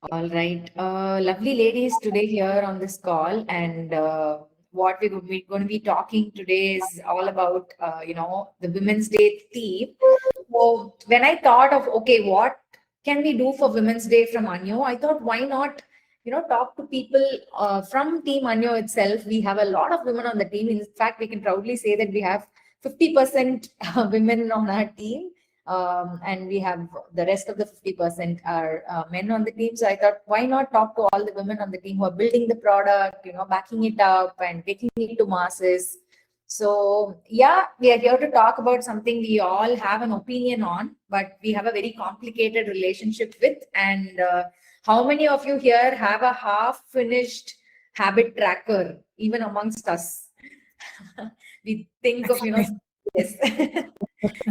All right. Lovely ladies today here on this call. And what we're going to be talking today is all about, the Women's Day theme. So when I thought of, okay, what can we do for Women's Day from Anyo? I thought, why not, talk to people from Team Anyo itself. We have a lot of women on the team. In fact, we can proudly say that we have 50% women on our team, and we have the rest of the 50% are men on the team. So I thought, why not talk to all the women on the team who are building the product, backing it up and taking it to masses. So yeah, we are here to talk about something we all have an opinion on, but we have a very complicated relationship with. And how many of you here have a half finished habit tracker, even amongst us? We think of, yes.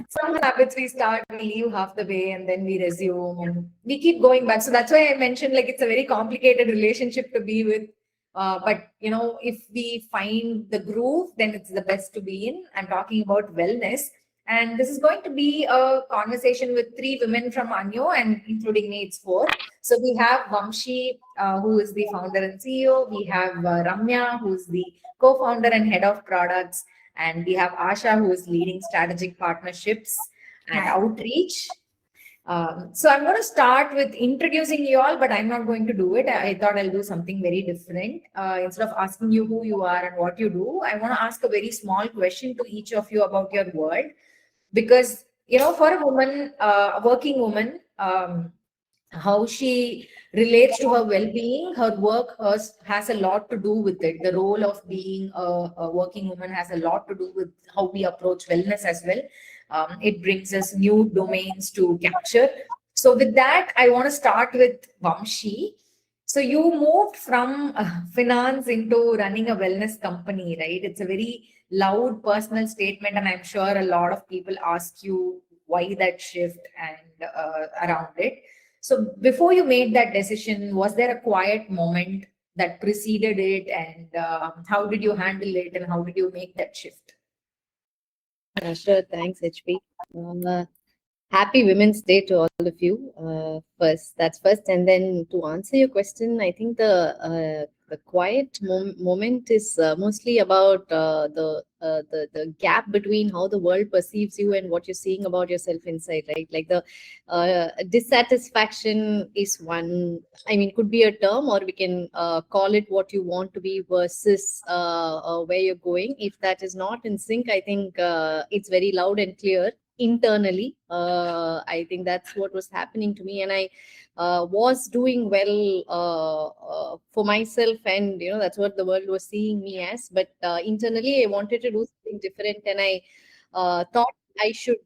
Some habits we start, we leave half the way, and then we resume and we keep going back. So that's why I mentioned, like, it's a very complicated relationship to be with. But if we find the groove, then it's the best to be in. I'm talking about wellness. And this is going to be a conversation with three women from Anyo, and including me, it's four. So we have Vamshi, who is the founder and CEO. We have Ramya, who's the co-founder and head of products. And we have Asha, who is leading strategic partnerships and outreach. So I'm going to start with introducing you all, but I'm not going to do it. I thought I'll do something very different. Instead of asking you who you are and what you do, I want to ask a very small question to each of you about your world. Because, for a woman, a working woman, how she relates to her well-being, her work has a lot to do with it. The role of being a working woman has a lot to do with how we approach wellness as well. It brings us new domains to capture. So with that, I want to start with Vamshi. So you moved from finance into running a wellness company, right? It's a very loud personal statement, and I'm sure a lot of people ask you why that shift and around it. So before you made that decision, was there a quiet moment that preceded it, and how did you handle it, and how did you make that shift? Sure, thanks, HP. Happy Women's Day to all of you. That's first, and then to answer your question, I think the quiet moment is mostly about the gap between how the world perceives you and what you're seeing about yourself inside, right? Like the dissatisfaction is one. I mean, could be a term, or we can call it what you want to be versus where you're going. If that is not in sync, I think it's very loud and clear internally. I think that's what was happening to me, and I was doing well for myself, and that's what the world was seeing me as. But internally, I wanted to do something different, and I thought I should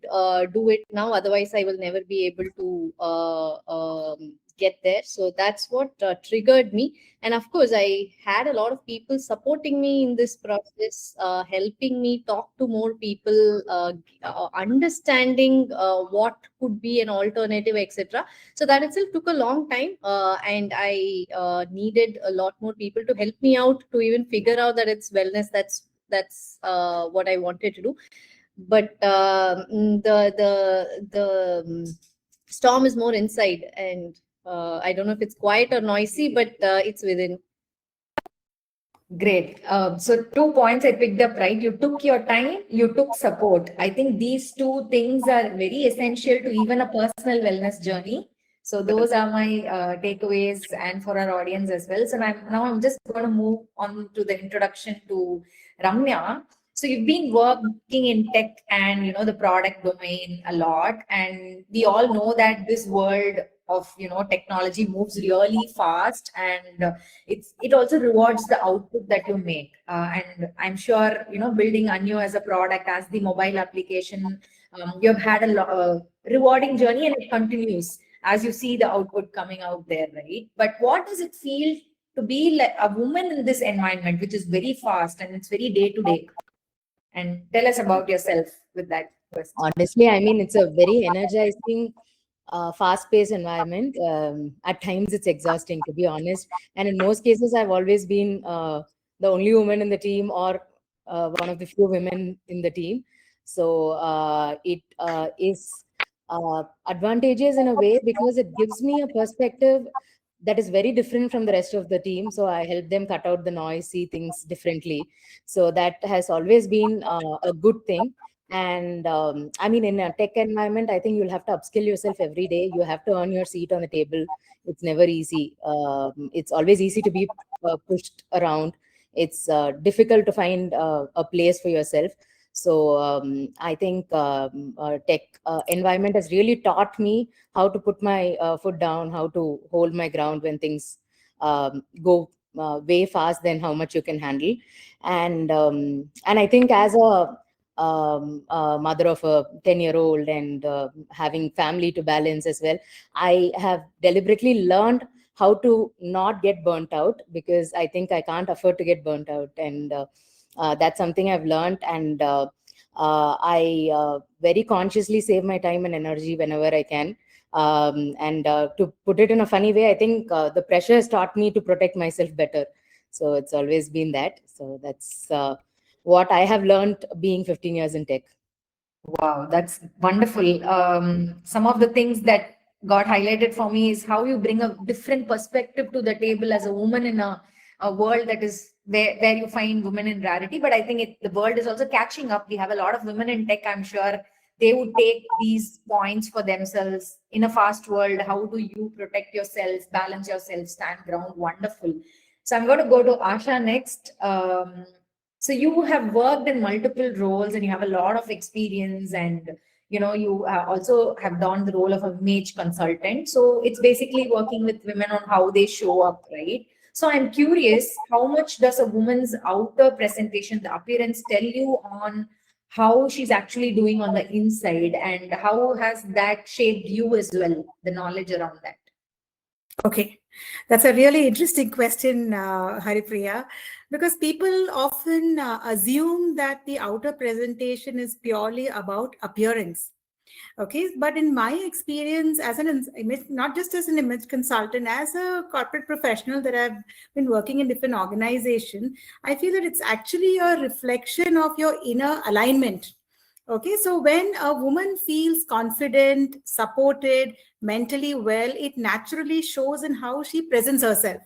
do it now. Otherwise, I will never be able to get there. So that's what triggered me. And of course, I had a lot of people supporting me in this process, helping me talk to more people, understanding what could be an alternative, etc. So that itself took a long time, and I needed a lot more people to help me out to even figure out that it's wellness. That's what I wanted to do. But the storm is more inside, and I don't know if it's quiet or noisy, but it's within. Great. So 2 points I picked up, right? You took your time, you took support. I think these two things are very essential to even a personal wellness journey. So those are my takeaways, and for our audience as well. So now I'm just going to move on to the introduction to Ramya. So you've been working in tech and the product domain a lot, and we all know that this world of technology moves really fast, and it also rewards the output that you make. And I'm sure building Anyo as a product, as the mobile application, you've had a rewarding journey, and it continues as you see the output coming out there, right? But what does it feel to be like a woman in this environment, which is very fast and it's very day to day? And tell us about yourself with that question. Honestly, I mean, it's a very energizing, fast-paced environment. At times, it's exhausting, to be honest. And in most cases, I've always been the only woman in the team, or one of the few women in the team. So it is advantageous in a way, because it gives me a perspective that is very different from the rest of the team. So I help them cut out the noise, see things differently. So that has always been a good thing. And I mean, in a tech environment, I think you'll have to upskill yourself every day. You have to earn your seat on the table. It's never easy. It's always easy to be pushed around. It's difficult to find a place for yourself. So I think tech environment has really taught me how to put my foot down, how to hold my ground when things go way fast than how much you can handle. And I think as a mother of a 10-year-old and having family to balance as well, I have deliberately learned how to not get burnt out, because I think I can't afford to get burnt out. And that's something I've learned. And I very consciously save my time and energy whenever I can. And to put it in a funny way, I think the pressure has taught me to protect myself better. So it's always been that. So that's what I have learned being 15 years in tech. Wow, that's wonderful. Some of the things that got highlighted for me is how you bring a different perspective to the table as a woman in a world that is where you find women in rarity. But I think the world is also catching up. We have a lot of women in tech. I'm sure they would take these points for themselves in a fast world. How do you protect yourself, balance yourself, stand ground? Wonderful. So I'm going to go to Asha next. So you have worked in multiple roles and you have a lot of experience, and you also have done the role of a image consultant. So it's basically working with women on how they show up, right? So I'm curious, how much does a woman's outer presentation, the appearance, tell you on how she's actually doing on the inside, and how has that shaped you as well, the knowledge around that? Okay, that's a really interesting question, Haripriya, because people often assume that the outer presentation is purely about appearance. Okay, but in my experience as an image, not just as an image consultant, as a corporate professional that I've been working in different organizations, I feel that it's actually a reflection of your inner alignment. Okay, so when a woman feels confident, supported, mentally well, it naturally shows in how she presents herself.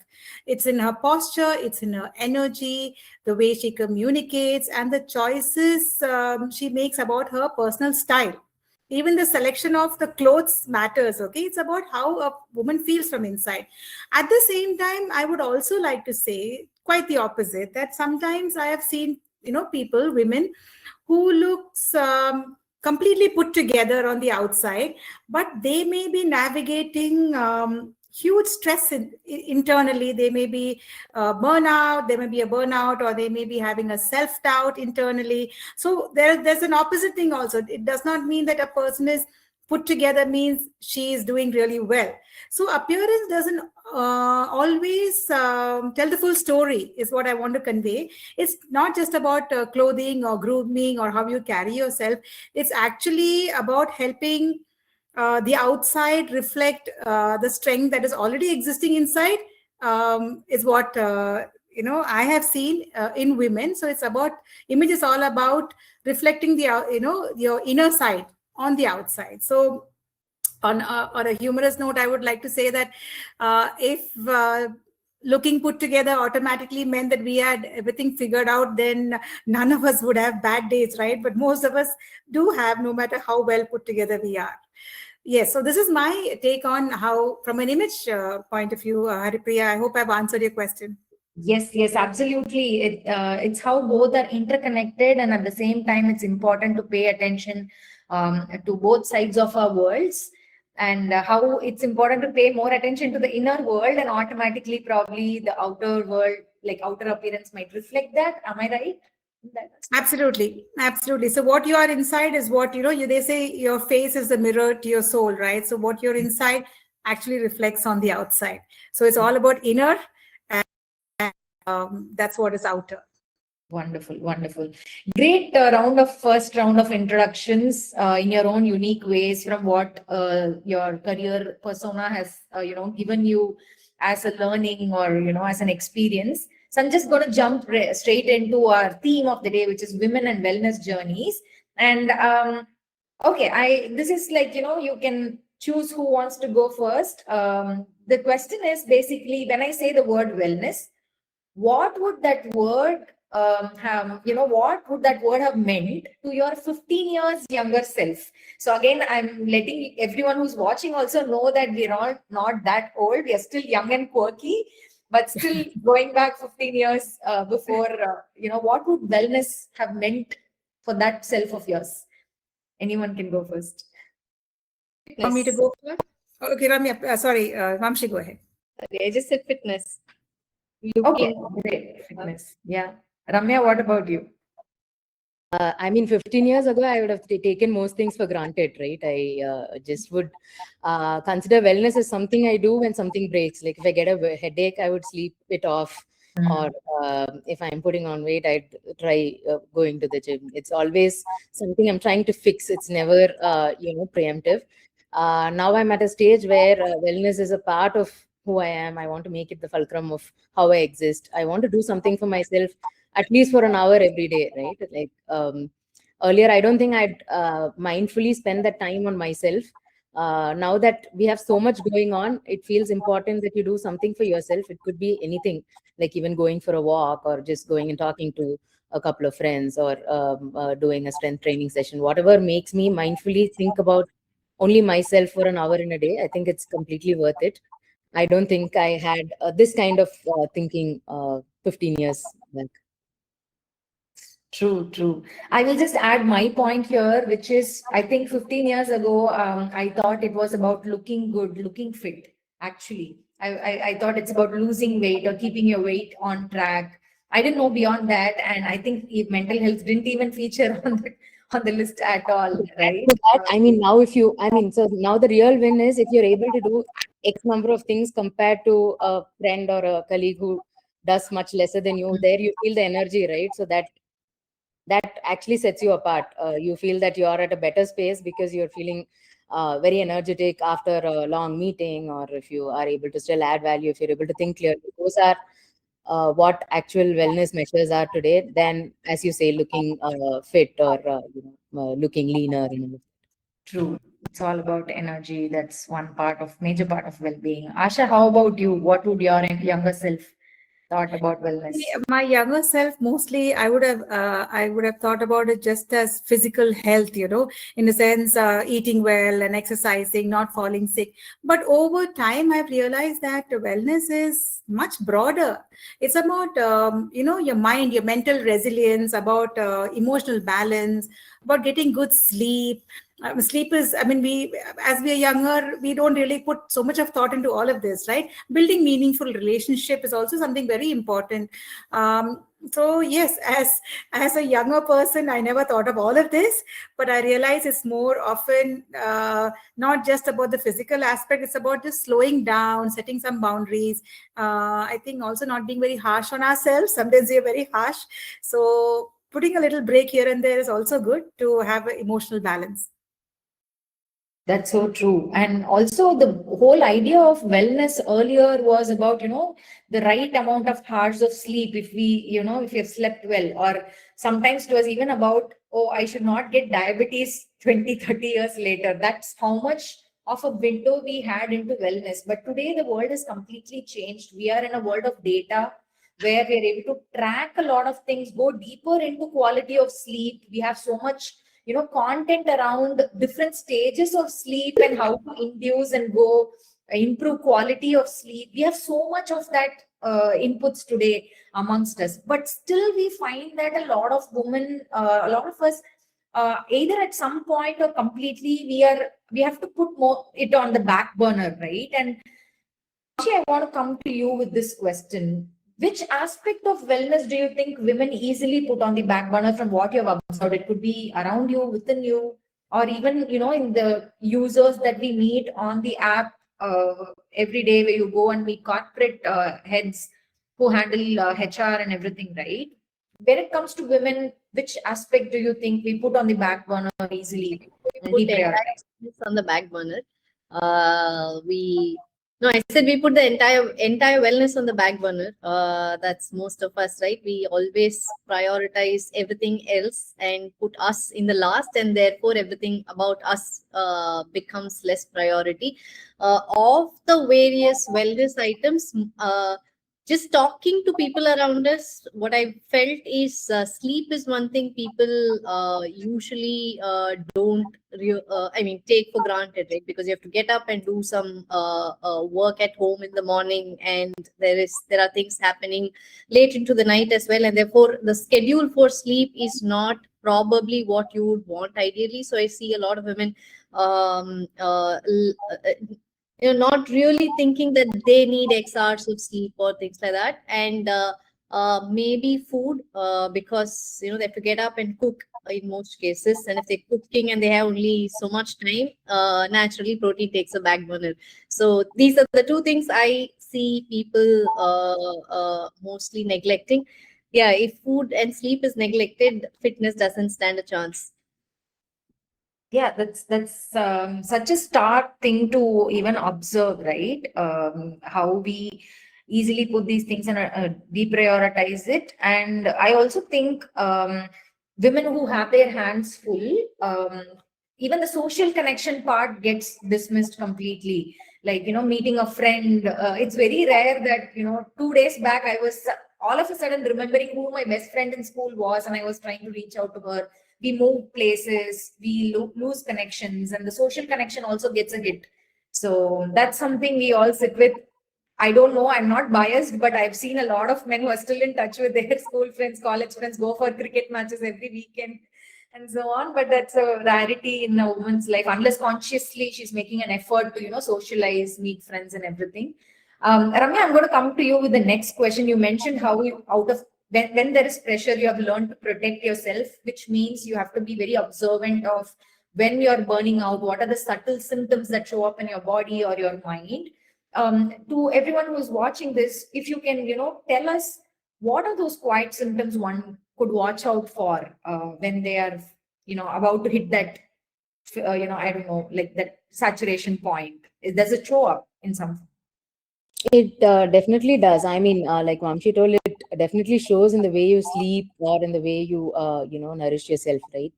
It's in her posture, it's in her energy, the way she communicates, and the choices she makes about her personal style. Even the selection of the clothes matters. Okay, it's about how a woman feels from inside. At the same time, I would also like to say quite the opposite, that sometimes I have seen people, women who looks completely put together on the outside, but they may be navigating huge stress internally. They may be burnout, there may be a burnout, or they may be having a self-doubt internally. So there's an opposite thing also. It does not mean that a person is put together means she is doing really well. So appearance doesn't always tell the full story, is what I want to convey. It's not just about clothing or grooming or how you carry yourself. It's actually about helping the outside reflect the strength that is already existing inside, is what I have seen in women. So it's about, image is all about reflecting the your inner side on the outside. So on a humorous note, I would like to say that if looking put together automatically meant that we had everything figured out, then none of us would have bad days, right? But most of us do have, no matter how well put together we are. Yes, so this is my take on how, from an image point of view, Haripriya. I hope I've answered your question. Yes, absolutely. It's how both are interconnected, and at the same time, it's important to pay attention to both sides of our worlds, and how it's important to pay more attention to the inner world, and automatically, probably the outer world, like outer appearance, might reflect that. Am I right? Absolutely. So what you are inside is what, they say your face is the mirror to your soul, right? So what you're inside actually reflects on the outside. So it's all about inner, and that's what is outer. Wonderful. Great first round of introductions in your own unique ways, from what your career persona has, given you as a learning, or, as an experience. So I'm just going to jump straight into our theme of the day, which is women and wellness journeys. And okay, this is like, you can choose who wants to go first. the question is basically, when I say the word wellness, what would that word have, what would that word have meant to your 15 years younger self? So again, I'm letting everyone who's watching also know that we're all not that old. We are still young and quirky, but still going back 15 years before, what would wellness have meant for that self of yours? Anyone can go first. Want me to go first? Okay, Ramya, sorry, Vamshi, go ahead. I just said fitness. Okay, Looking great. Fitness. Yeah. Ramya, what about you? I mean, 15 years ago, I would have taken most things for granted, right? I just would consider wellness as something I do when something breaks. Like if I get a headache, I would sleep it off. Or if I'm putting on weight, I'd try going to the gym. It's always something I'm trying to fix. It's never, preemptive. Now I'm at a stage where wellness is a part of who I am. I want to make it the fulcrum of how I exist. I want to do something for myself at least for an hour every day, right? Like earlier, I don't think I'd mindfully spend that time on myself. Now that we have so much going on, it feels important that you do something for yourself. It could be anything, like even going for a walk or just going and talking to a couple of friends or doing a strength training session, whatever makes me mindfully think about only myself for an hour in a day. I think it's completely worth it. I don't think I had this kind of thinking 15 years back. True, true. I will just add my point here, which is I think 15 years ago, I thought it was about looking good, looking fit. Actually, I thought it's about losing weight or keeping your weight on track. I didn't know beyond that, and I think mental health didn't even feature on the list at all, right? To that, I mean, now so now the real win is if you're able to do X number of things compared to a friend or a colleague who does much lesser than you, there you feel the energy, right? So that actually sets you apart. You feel that you are at a better space because you're feeling very energetic after a long meeting, or if you are able to still add value, if you're able to think clearly. Those are what actual wellness measures are today, than, as you say, looking fit or looking leaner. True. It's all about energy. That's one major part of well-being. Asha, how about you? What would your younger self thought about wellness? My younger self, mostly I would have thought about it just as physical health, in the sense eating well and exercising, not falling sick. But over time, I've realized that wellness is much broader. It's about your mind, your mental resilience, about emotional balance, about getting good sleep. Sleep is, I mean, as we are younger, we don't really put so much of thought into all of this, right? Building meaningful relationship is also something very important. So yes, as a younger person, I never thought of all of this, but I realize it's more often not just about the physical aspect. It's about just slowing down, setting some boundaries. I think also not being very harsh on ourselves. Sometimes we are very harsh. So putting a little break here and there is also good to have an emotional balance. That's so true. And also the whole idea of wellness earlier was about, the right amount of hours of sleep if if you've slept well. Or sometimes it was even about, oh, I should not get diabetes 20, 30 years later. That's how much of a window we had into wellness. But today the world has completely changed. We are in a world of data where we're able to track a lot of things, go deeper into quality of sleep. We have so much content around different stages of sleep and how to induce and go improve quality of sleep. We have so much of that inputs today amongst us, but still we find that a lot of women, a lot of us, either at some point or completely, we have to put more it on the back burner, right? And actually, I want to come to you with this question. Which aspect of wellness do you think women easily put on the back burner from what you have observed? It could be around you, within you, or even, in the users that we meet on the app every day where you go and meet corporate heads who handle HR and everything, right? When it comes to women, which aspect do you think we put on the back burner easily and put the entire deprioritize? business on the back burner. We No, I said we put the entire wellness on the back burner. That's most of us, right? We always prioritize everything else and put us in the last, and therefore everything about us becomes less priority. Of the various wellness items, just talking to people around us, what I felt is sleep is one thing people usually don't I mean, take for granted, right? Because you have to get up and do some work at home in the morning, and there are things happening late into the night as well, and therefore the schedule for sleep is not probably what you would want ideally. So I see a lot of women um, uh, l- uh, not really thinking that they need X hours of sleep or things like that, and maybe food, because they have to get up and cook in most cases, and if they're cooking and they have only so much time, naturally protein takes a back burner. So these are the two things I see people mostly neglecting. Yeah, if food and sleep is neglected, fitness doesn't stand a chance. Yeah, that's such a stark thing to even observe, right? How we easily put these things and deprioritize it. And I also think women who have their hands full, even the social connection part gets dismissed completely. Like, meeting a friend. It's very rare that, 2 days back, I was all of a sudden remembering who my best friend in school was, and I was trying to reach out to her. We move places, we lose connections, and the social connection also gets a hit. So that's something we all sit with. I don't know, I'm not biased, but I've seen a lot of men who are still in touch with their school friends, college friends, go for cricket matches every weekend and so on. But that's a rarity in a woman's life, unless consciously she's making an effort to, socialize, meet friends and everything. Ramya, I'm going to come to you with the next question. You mentioned how you, out of when there is pressure, you have learned to protect yourself, which means you have to be very observant of when you're burning out, what are the subtle symptoms that show up in your body or your mind. To everyone who's watching this, if you can, tell us what are those quiet symptoms one could watch out for when they are, about to hit that, I don't know, like that saturation point. Does it show up in some? It definitely does. I mean, like Vamshi told, it definitely shows in the way you sleep or in the way you, nourish yourself, right?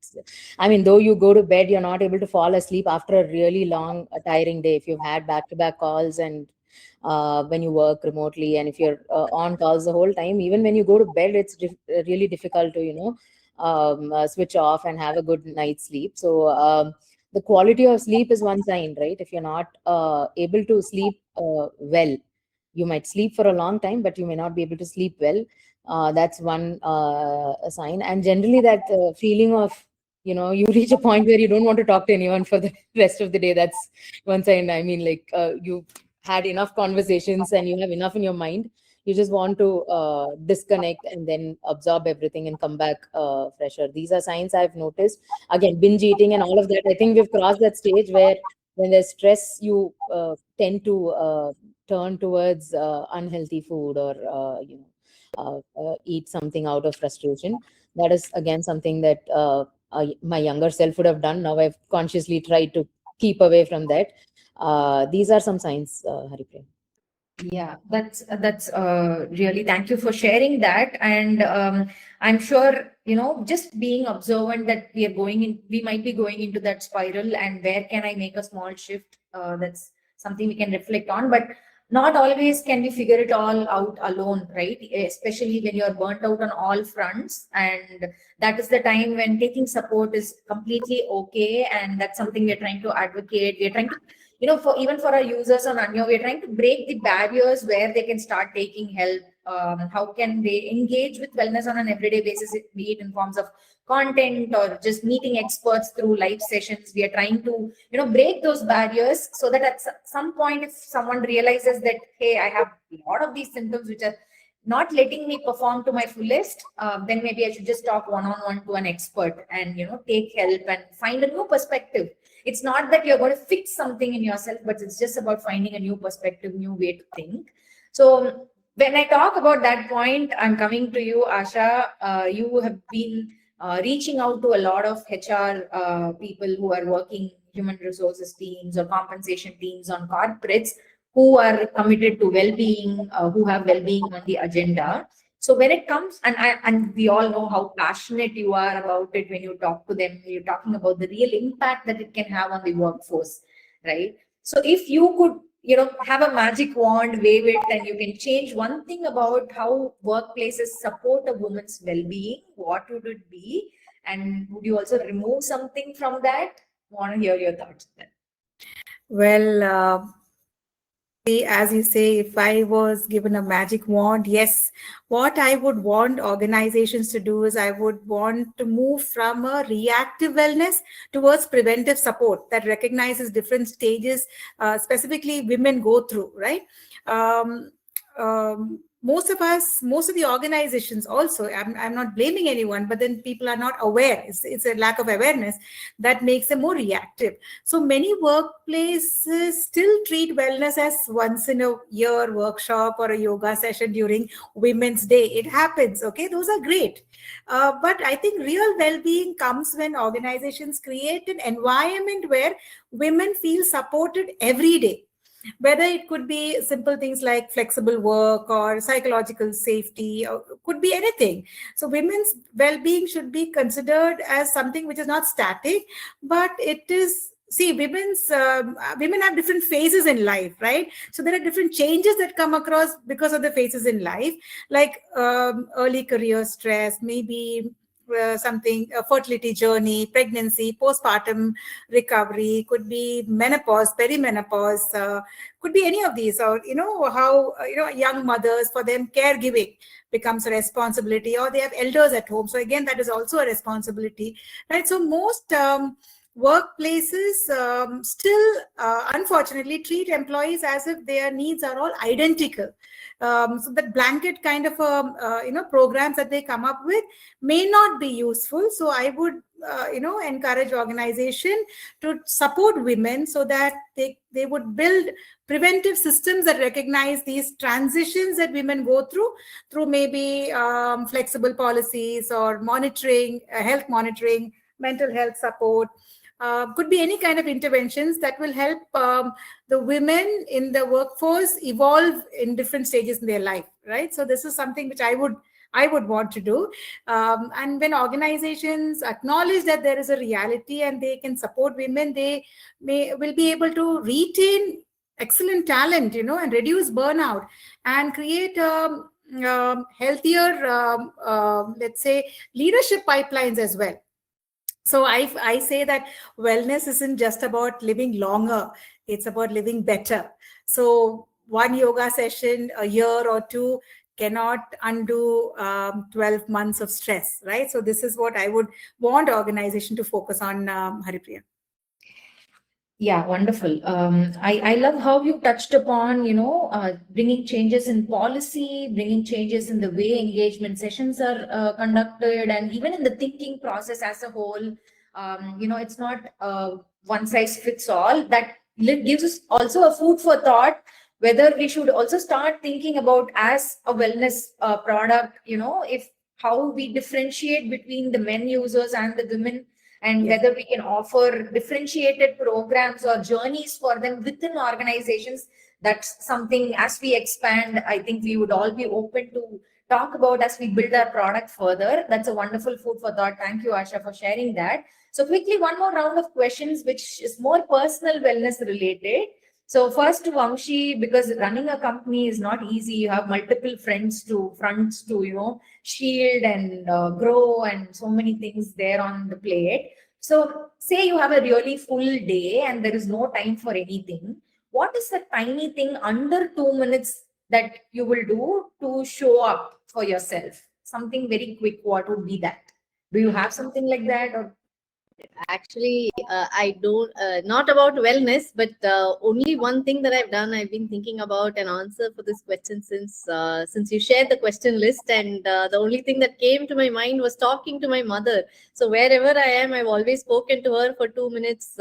I mean, though you go to bed, you're not able to fall asleep after a really long, tiring day. If you've had back-to-back calls and when you work remotely, and if you're on calls the whole time, even when you go to bed, it's really difficult to, switch off and have a good night's sleep. So the quality of sleep is one sign, right? If you're not able to sleep well, you might sleep for a long time, but you may not be able to sleep well. That's one sign. And generally that feeling of, you reach a point where you don't want to talk to anyone for the rest of the day. That's one sign. I mean, like you had enough conversations and you have enough in your mind. You just want to disconnect and then absorb everything and come back fresher. These are signs I've noticed. Again, binge eating and all of that. I think we've crossed that stage where when there's stress, you tend to turn towards unhealthy food or eat something out of frustration. That is again something that my younger self would have done. Now I've consciously tried to keep away from that. These are some signs, Haripriya. Yeah, that's really, thank you for sharing that. And I'm sure, just being observant that we might be going into that spiral, and where can I make a small shift? That's something we can reflect on, but not always can we figure it all out alone, right? Especially when you're burnt out on all fronts, and that is the time when taking support is completely okay, and that's something we're trying to advocate. We're trying to, for even for our users on Anyo, we're trying to break the barriers where they can start taking help. How can they engage with wellness on an everyday basis, be it in forms of content or just meeting experts through live sessions. We are trying to, break those barriers so that at some point, if someone realizes that, hey, I have a lot of these symptoms which are not letting me perform to my fullest, then maybe I should just talk one-on-one to an expert and, take help and find a new perspective. It's not that you're going to fix something in yourself, but it's just about finding a new perspective, new way to think. So when I talk about that point, I'm coming to you, Asha. You have been reaching out to a lot of HR people who are working human resources teams or compensation teams on corporates. who are committed to well-being, who have well-being on the agenda. So when it comes, and we all know how passionate you are about it when you talk to them, you're talking about the real impact that it can have on the workforce, right? So if you could, have a magic wand, wave it, and you can change one thing about how workplaces support a woman's well-being, what would it be? And would you also remove something from that? Want to hear your thoughts on that. Well, as you say, if I was given a magic wand, yes, what I would want organizations to do is I would want to move from a reactive wellness towards preventive support that recognizes different stages, specifically women go through, right? Um, most of the organizations also, I'm not blaming anyone, but then people are not aware. It's a lack of awareness that makes them more reactive. So many workplaces still treat wellness as once in a year workshop or a yoga session during Women's Day. It happens, okay? Those are great. But I think real well-being comes when organizations create an environment where women feel supported every day. Whether it could be simple things like flexible work or psychological safety, or could be anything. So women's well-being should be considered as something which is not static, but it is, see, women have different phases in life, right? So there are different changes that come across because of the phases in life, like early career stress, maybe something, a fertility journey, pregnancy, postpartum recovery, could be menopause, perimenopause, could be any of these. Or how young mothers, for them caregiving becomes a responsibility, or they have elders at home, so again that is also a responsibility, right? So most workplaces still unfortunately treat employees as if their needs are all identical. So that blanket kind of programs that they come up with may not be useful. So I would encourage organization to support women so that they would build preventive systems that recognize these transitions that women go through maybe flexible policies or monitoring, health monitoring, mental health support. Could be any kind of interventions that will help the women in the workforce evolve in different stages in their life, right? So this is something which I would want to do. And when organizations acknowledge that there is a reality and they can support women, they will be able to retain excellent talent, and reduce burnout and create healthier, let's say, leadership pipelines as well. So I say that wellness isn't just about living longer, it's about living better. So one yoga session a year or two cannot undo 12 months of stress, right? So this is what I would want organization to focus on, Haripriya. Yeah, wonderful. I love how you touched upon, bringing changes in policy, bringing changes in the way engagement sessions are conducted, and even in the thinking process as a whole. It's not one size fits all. That gives us also a food for thought whether we should also start thinking about as a wellness product, if how we differentiate between the men users and the women, and Yes. whether we can offer differentiated programs or journeys for them within organizations. That's something, as we expand, I think we would all be open to talk about as we build our product further. That's a wonderful food for thought. Thank you, Asha, for sharing that. So quickly, one more round of questions, which is more personal wellness related. So first to Vamshi, because running a company is not easy. You have multiple fronts to shield and grow, and so many things there on the plate. So say you have a really full day and there is no time for anything. What is the tiny thing under 2 minutes that you will do to show up for yourself? Something very quick. What would be that? Do you have something like that? Or Actually, I don't, not about wellness, but only one thing that I've done. I've been thinking about an answer for this question since you shared the question list, and the only thing that came to my mind was talking to my mother. So wherever I am, I've always spoken to her for 2 minutes.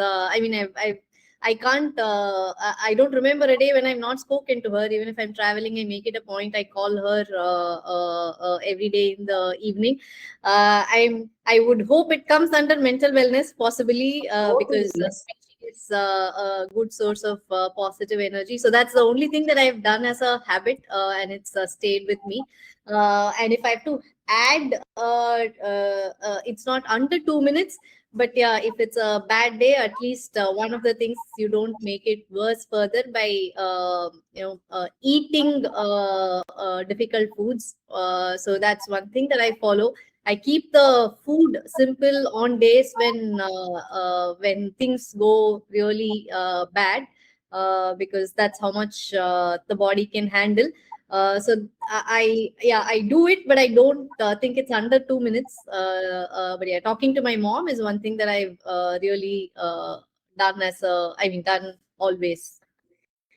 I can't, I don't remember a day when I've not spoken to her. Even if I'm traveling, I make it a point. I call her every day in the evening. I would hope it comes under mental wellness, possibly, because yes. is a good source of positive energy. So that's the only thing that I've done as a habit, and it's stayed with me. And if I have to add, it's not under 2 minutes. But yeah, if it's a bad day, at least one of the things, you don't make it worse further by eating difficult foods. So that's one thing that I follow. I keep the food simple on days when things go really bad, because that's how much the body can handle. So I do it, but I don't think it's under 2 minutes. But yeah, talking to my mom is one thing that I've really done done always.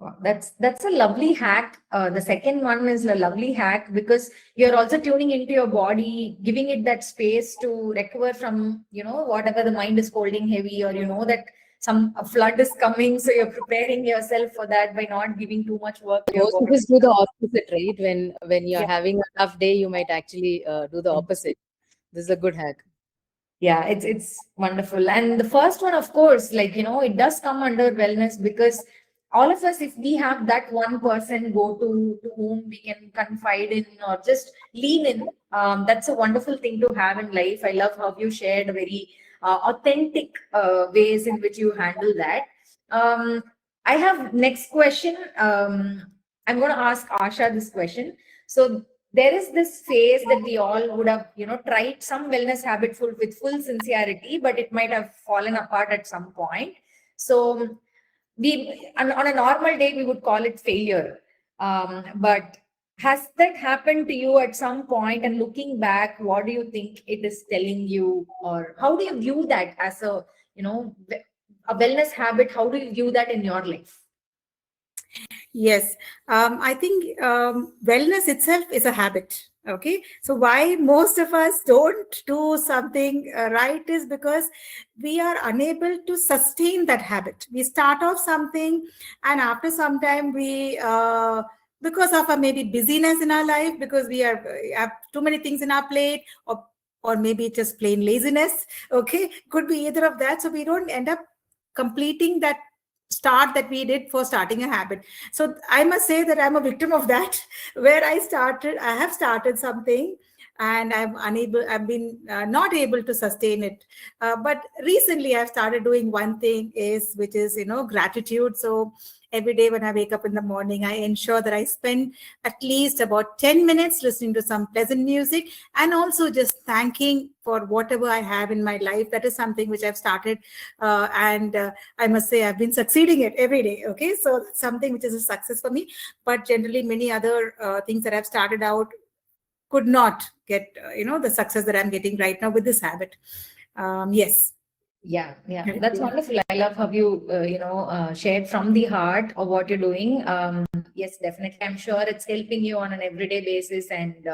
Wow, that's a lovely hack. The second one is a lovely hack because you're also tuning into your body, giving it that space to recover from, whatever the mind is holding heavy, or that a flood is coming. So you're preparing yourself for that by not giving too much work to your Most of body. us do the opposite, right? When you're Yeah. having a tough day, you might actually do the opposite. This is a good hack. Yeah, it's wonderful. And the first one, of course, it does come under wellness because all of us, if we have that one person go to whom we can confide in or just lean in, that's a wonderful thing to have in life. I love how you shared very authentic ways in which you handle that. I have next question. I'm going to ask Asha this question. So there is this phase that we all would have, tried some wellness habit with full sincerity, but it might have fallen apart at some point. So we, on a normal day, we would call it failure. But has that happened to you at some point? And looking back, what do you think it is telling you, or how do you view that as a wellness habit? How do you view that in your life? Yes, I think wellness itself is a habit. Okay, so why most of us don't do something right is because we are unable to sustain that habit. We start off something, and after some time, because of a maybe busyness in our life, because we have too many things in our plate, or maybe just plain laziness. Okay, could be either of that. So we don't end up completing that start that we did for starting a habit. So I must say that I'm a victim of that, where I have started something and I've been not able to sustain it. But recently I've started doing one thing which is, gratitude. So every day when I wake up in the morning, I ensure that I spend at least about 10 minutes listening to some pleasant music, and also just thanking for whatever I have in my life. That is something which I've started. And I must say I've been succeeding it every day. Okay. So that's something which is a success for me. But generally, many other things that I've started out could not get, the success that I'm getting right now with this habit. Yes. Yeah, that's wonderful. I love how you, shared from the heart of what you're doing. Yes, definitely. I'm sure it's helping you on an everyday basis, and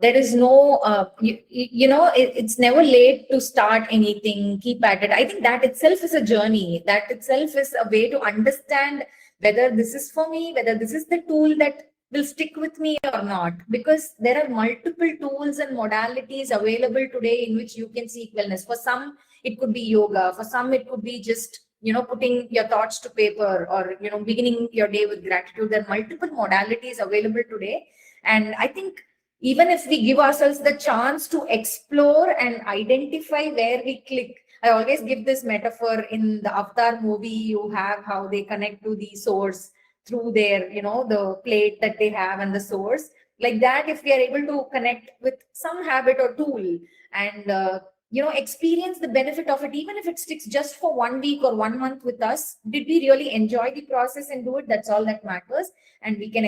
there is no, it's never late to start anything. Keep at it. I think that itself is a journey. That itself is a way to understand whether this is for me, whether this is the tool that will stick with me or not, because there are multiple tools and modalities available today in which you can seek wellness. For some, it could be yoga. For some, it could be just, putting your thoughts to paper, or, beginning your day with gratitude. There are multiple modalities available today. And I think even if we give ourselves the chance to explore and identify where we click, I always give this metaphor in the Avatar movie. You have how they connect to the source through their, the plate that they have and the source. Like that, if we are able to connect with some habit or tool and experience the benefit of it, even if it sticks just for 1 week or 1 month with us, did we really enjoy the process and do it? That's all that matters. And we can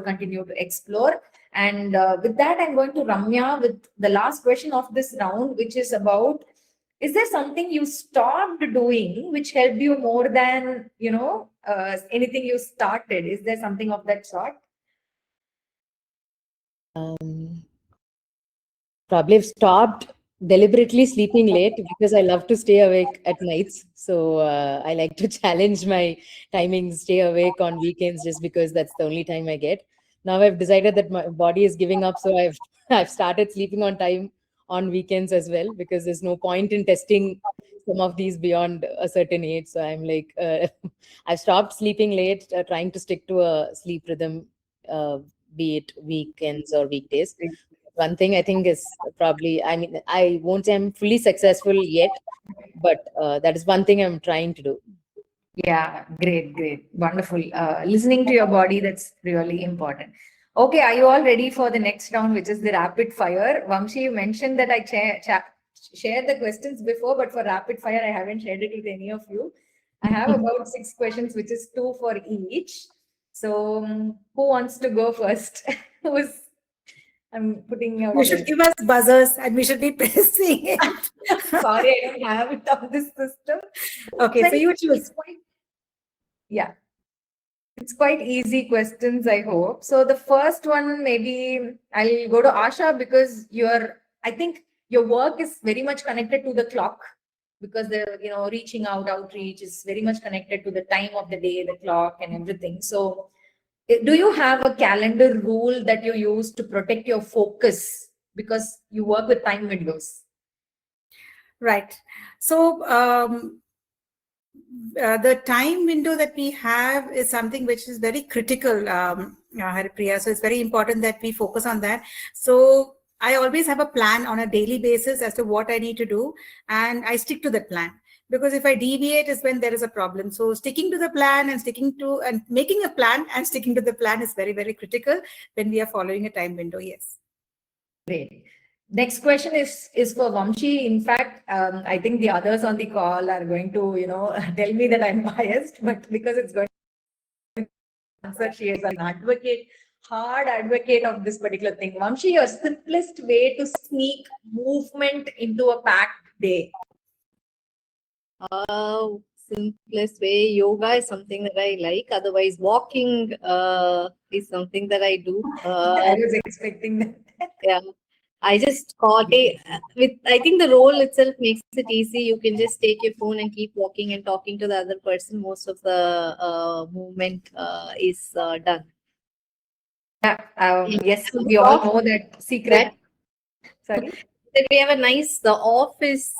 continue to explore. And with that, I'm going to Ramya with the last question of this round, which is about, is there something you stopped doing which helped you more than, anything you started? Is there something of that sort? Probably have stopped deliberately sleeping late because I love to stay awake at nights. So I like to challenge my timings, stay awake on weekends just because that's the only time I get. Now I've decided that my body is giving up, so I've started sleeping on time on weekends as well, because there's no point in testing some of these beyond a certain age. So I'm like, I've stopped sleeping late, trying to stick to a sleep rhythm, be it weekends or weekdays. One thing I think is probably, I mean, I won't say I'm fully successful yet, but that is one thing I'm trying to do. Yeah, great, great. Wonderful. Listening to your body, that's really important. Okay, are you all ready for the next round, which is the rapid fire? Vamshi, you mentioned that I shared the questions before, but for rapid fire, I haven't shared it with any of you. I have about 6 questions, which is 2 for each. So, who wants to go first? Who's I'm putting out. You should give us buzzers and we should be pressing it. Sorry, I don't have it on this system. Okay, so you choose. Yeah. It's quite easy questions, I hope. So the first one, maybe I'll go to Asha because I think your work is very much connected to the clock because the, reaching out, outreach is very much connected to the time of the day, the clock and everything. So do you have a calendar rule that you use to protect your focus because you work with time windows? Right. So the time window that we have is something which is very critical, Haripriya. So it's very important that we focus on that. So I always have a plan on a daily basis as to what I need to do, and I stick to that plan. Because if I deviate is when there is a problem. So sticking to the plan and making a plan and sticking to the plan is very, very critical when we are following a time window. Yes. Great. Next question is for Vamshi. In fact, I think the others on the call are going to, tell me that I'm biased, but because it's going to answer, she is an advocate, hard advocate of this particular thing. Vamshi, your simplest way to sneak movement into a packed day? Simplest way, yoga is something that I like. Otherwise, walking is something that I do. I was expecting that. Yeah. I just call it with, I think the role itself makes it easy. You can just take your phone and keep walking and talking to the other person. Most of the movement is done. Yeah, yes, we all know that secret. Sorry. Then we have a nice office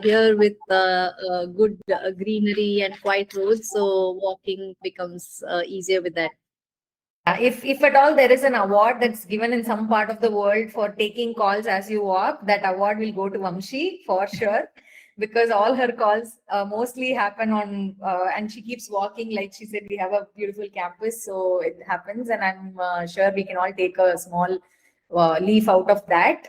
here with good greenery and quiet roads. So walking becomes easier with that. If at all there is an award that's given in some part of the world for taking calls as you walk, that award will go to Vamshi for sure, because all her calls mostly happen on, and she keeps walking. Like she said, we have a beautiful campus, so it happens, and I'm sure we can all take a small leaf out of that.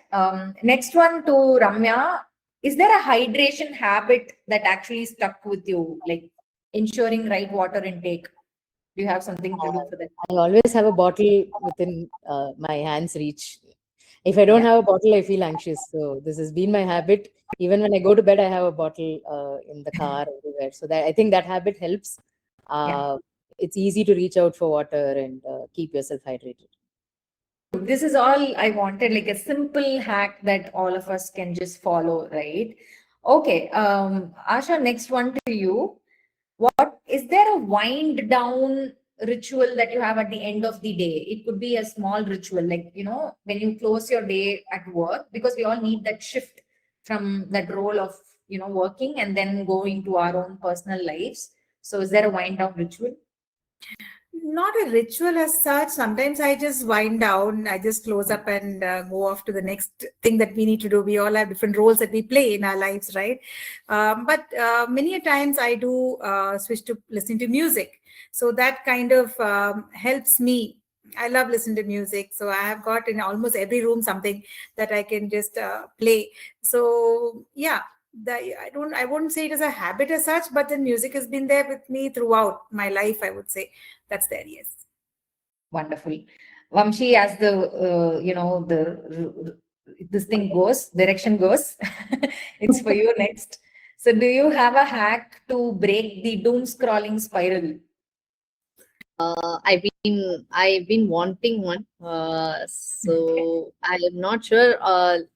Next one to Ramya. Is there a hydration habit that actually stuck with you, like ensuring right water intake? Do you have something to do for that? I always have a bottle within my hand's reach. If I don't have a bottle, I feel anxious. So this has been my habit. Even when I go to bed, I have a bottle in the car everywhere. So that I think that habit helps. It's easy to reach out for water and keep yourself hydrated. This is all I wanted, like a simple hack that all of us can just follow, right? Okay, Asha, next one to you. What is there a wind down ritual that you have at the end of the day? It could be a small ritual, like, when you close your day at work, because we all need that shift from that role of, working and then go into our own personal lives. So is there a wind down ritual? Not a ritual as such. Sometimes I just wind down, I just close up and go off to the next thing that we need to do. We all have different roles that we play in our lives, right? But many a times I do switch to listening to music. So that kind of helps me. I love listening to music. So I have got in almost every room something that I can just play. So yeah, I wouldn't say it is a habit as such, but the music has been there with me throughout my life, I would say. That's there, yes. Wonderful. Vamshi, as this thing goes, direction goes, it's for you next. So do you have a hack to break the doom scrolling spiral? I've been wanting one. So I am not sure.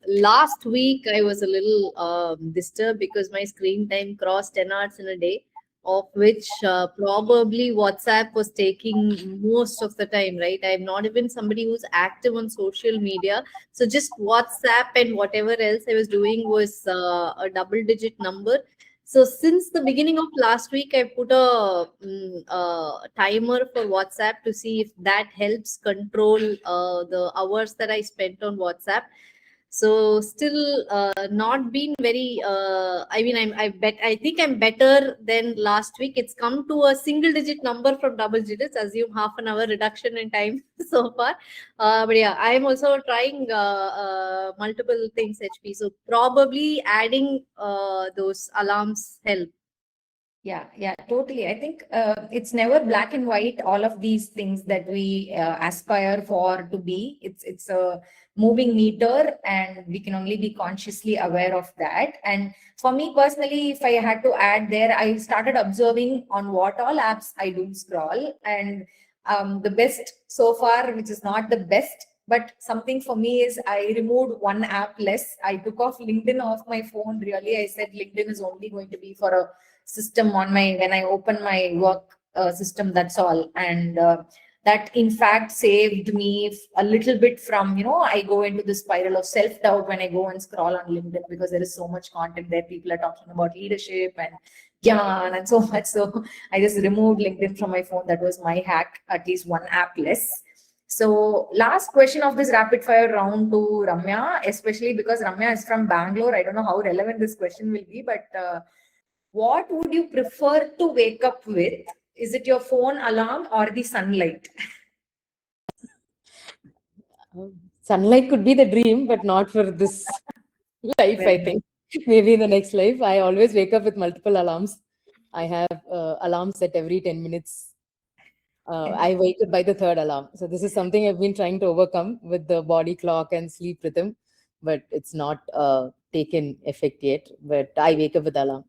Last week I was a little disturbed because my screen time crossed 10 hours in a day, of which probably WhatsApp was taking most of the time, right? I'm not even somebody who's active on social media. So just WhatsApp and whatever else I was doing was a double digit number. So since the beginning of last week, I put a timer for WhatsApp to see if that helps control the hours that I spent on WhatsApp. So still not been very. I mean, I think I'm better than last week. It's come to a single digit number from double digits. Assume half an hour reduction in time so far. But yeah, I'm also trying multiple things, HP. So probably adding those alarms help. Yeah, totally. I think it's never black and white, all of these things that we aspire for to be. It's a moving meter, and we can only be consciously aware of that. And for me personally, if I had to add there, I started observing on what all apps I do scroll. And the best so far, which is not the best, but something for me is I removed one app less. I took off LinkedIn off my phone. Really, I said LinkedIn is only going to be for a system on my when I open my work system, that's all. And that in fact saved me a little bit from, I go into the spiral of self-doubt when I go and scroll on LinkedIn, because there is so much content there. People are talking about leadership and gyan and so much. So I just removed LinkedIn from my phone. That was my hack, at least one app less. So last question of this rapid fire round to Ramya, especially because Ramya is from Bangalore. I don't know how relevant this question will be, but what would you prefer to wake up with? Is it your phone alarm or the sunlight? Sunlight could be the dream, but not for this life, I think. Maybe in the next life. I always wake up with multiple alarms. I have alarms set every 10 minutes. I wake up by the third alarm. So this is something I've been trying to overcome with the body clock and sleep rhythm, but it's not taken effect yet. But I wake up with alarm.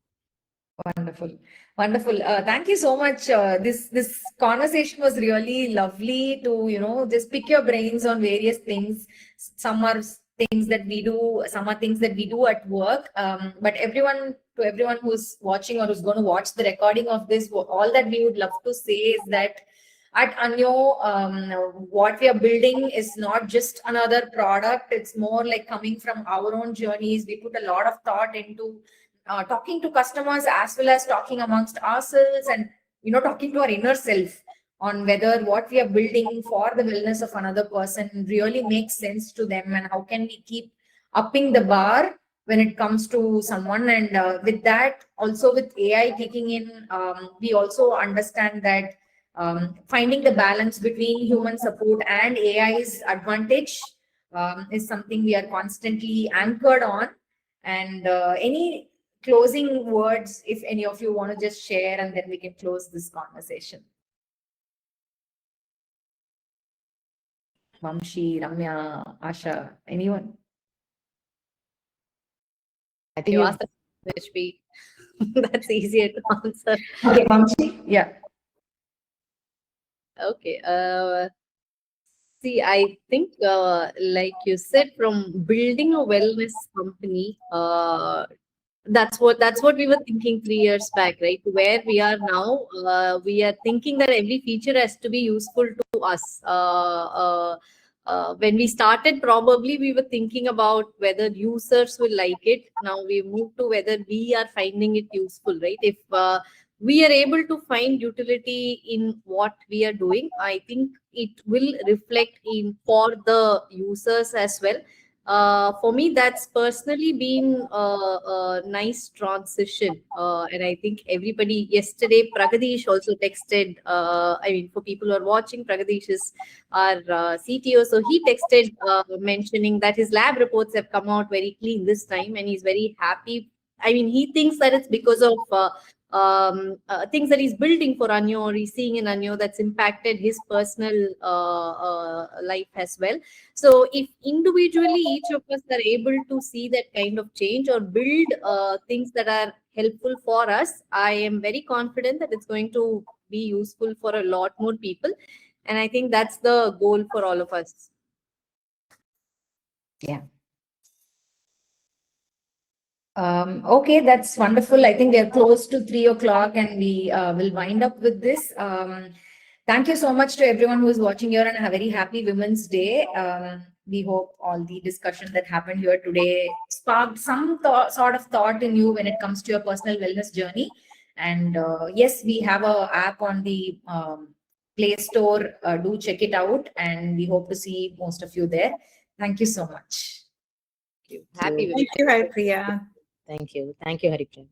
Wonderful, wonderful. Thank you so much. This conversation was really lovely to just pick your brains on various things. Some are things that we do, some are things that we do at work. But everyone who's watching or who's going to watch the recording of this, all that we would love to say is that at Anyo, what we are building is not just another product. It's more like coming from our own journeys. We put a lot of thought into talking to customers as well as talking amongst ourselves, and talking to our inner self on whether what we are building for the wellness of another person really makes sense to them, and how can we keep upping the bar when it comes to someone. And with that, also with AI kicking in, we also understand that finding the balance between human support and AI's advantage is something we are constantly anchored on. And any closing words, if any of you want to just share, and then we can close this conversation. Vamshi, Ramya, Asha, anyone? I think You asked the HP. That's easier to answer. Okay, Vamshi, yeah. Okay. See, I think, like you said, from building a wellness company, that's what we were thinking 3 years back, right? Where we are now, we are thinking that every feature has to be useful to us. When we started, probably we were thinking about whether users will like it. Now we moved to whether we are finding it useful, right? If we are able to find utility in what we are doing, I think it will reflect in for the users as well. For me, that's personally been a nice transition. And I think everybody yesterday, Pragadish also texted. I mean, for people who are watching, Pragadish is our CTO. So he texted mentioning that his lab reports have come out very clean this time, and he's very happy. I mean, he thinks that it's because of things that he's building for Anyo, or he's seeing in Anyo that's impacted his personal life as well. So if individually each of us are able to see that kind of change or build things that are helpful for us, I am very confident that it's going to be useful for a lot more people. And I think that's the goal for all of us. Yeah. Okay, that's wonderful. I think we are close to 3 o'clock, and we will wind up with this. Thank you so much to everyone who is watching here, and a very happy Women's Day. we hope all the discussion that happened here today sparked some sort of thought in you when it comes to your personal wellness journey. And yes, we have a app on the Play Store. Do check it out, and we hope to see most of you there. Thank you so much. Happy Thank you, Haripriya. Thank you. Thank you, Haripriya.